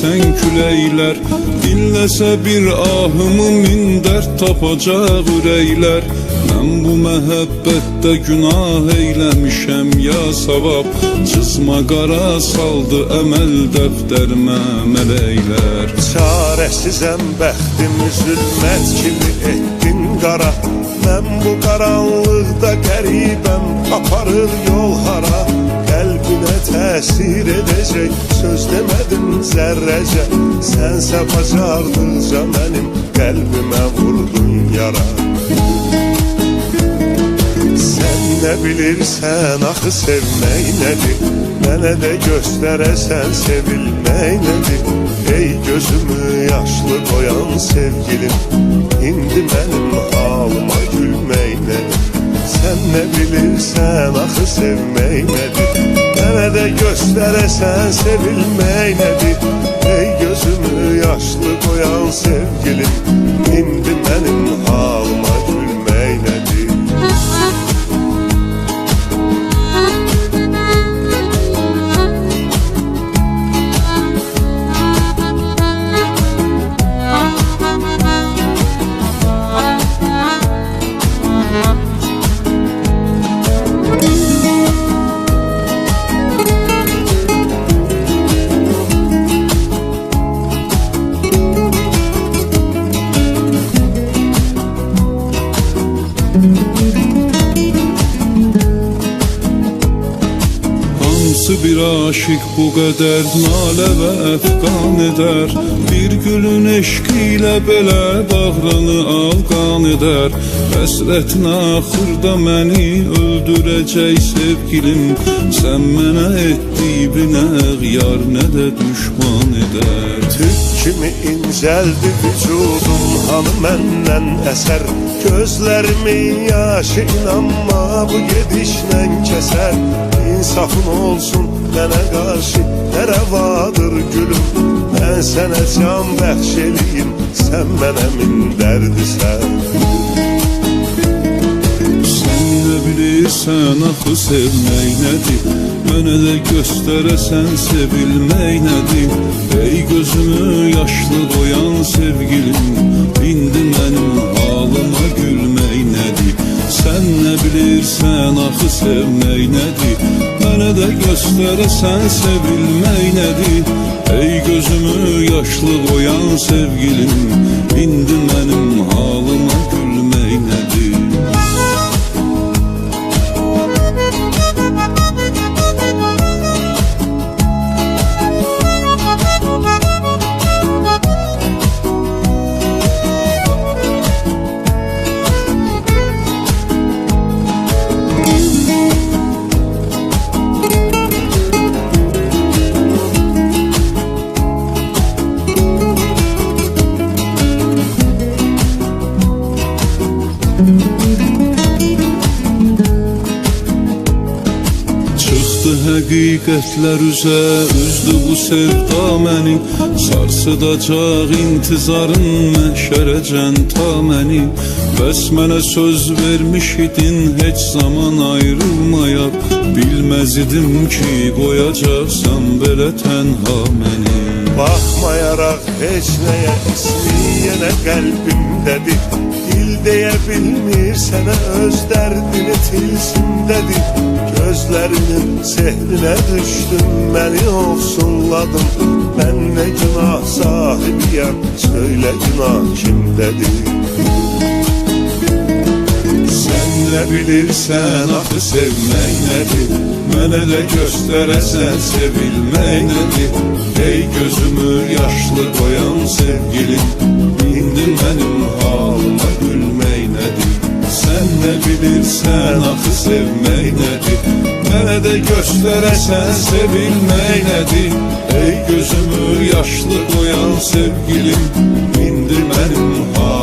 esen küleyler. Dinləsə bir ahımı min dərd tapacaq ürəklər. Mən bu məhəbbətdə günah eyləmişəm ya savab, cızma qara saldı əməl dəftərimə mələklər. Çarəsizəm bəxtimi zülmət kimi etdin qara. Mən bu qaranlıqda qəribəm, aparır yol hara. Qəlbinə təsir edəcək söz demədim zərrəcə. Sənsə bacardıqca mənim qəlbimə vurdun yara. Sən nə bilirsən axı sevmək nədir? Mənə də göstərəsən sevilmək nədir? Ey gözümü yaşlı qoyan sevgilim, indi mənim halıma gülmək nədir? Sən nə bilirsən axı sevmək nədir? Mənə də göstərəsən sevilmək nədir? Ey gözümü yaşlı qoyan sevgilim, indi mənim halıma gülmək nədir? Hansı bir aşık bu qədər nalə və əfqan edər? Bir gülün eşqilə belə bağrını alqan edər. Həsrətin axırda məni öldürəcək sevgilim. Sən mənə etdiyi nə yar nə də düşman edər. Tük kimi incəldi vücudum, hanı məndən əsər. Gözlərimin yaşı inanma bu gedişlə kəsər. İnsafın olsun mənə qarşı nə rəvadır gülüm. Mən sənə can bəxş eləyim, sən mənə min dərdisən. Sən nə bilirsən axı sevmək nədir? Mənə də göstərəsən sevilmək nədir? Ey gözümü yaşlı qoyan sevgilim, indi mənim halıma gülmək nədir? Sən nə bilirsən axı sevmək nədir? Mənə də göstərəsən sevilmək nədir? Ey gözümü yaşlı qoyan sevgilim, indi mənim halıma gülmək nədir? Çıxdı həqiqətlər üzə, üzdü bu sevda məni. Sarsıdacaq intizarın məhşərəcən ta məni. Bəs mənə söz vermiş idin heç zaman ayrılmayaq. Bilməz idim ki qoyacaqsan belə tənha məni. Baxmayaraq heç nəyə istəyənə qəlbimdədir. Dil deyə bilmir sənə öz dərdini tilsimdədir. Gözlərinin sehrinə düşdüm, məni ofsunladın. Mən nə günah sahibiyəm, söylə günah kimdədir? Sən nə bilirsən axı sevmək nədir? Mənə də göstərəsən sevilmək nədir? Ey gözümü yaşlı qoyan sevgilim, indi mənim halıma gülmək nədir? Sən nə bilirsən axı sevmək nədir? Mənə də göstərəsən sevilmək nədir? Ey gözümü yaşlı qoyan sevgilim, indi mənim halıma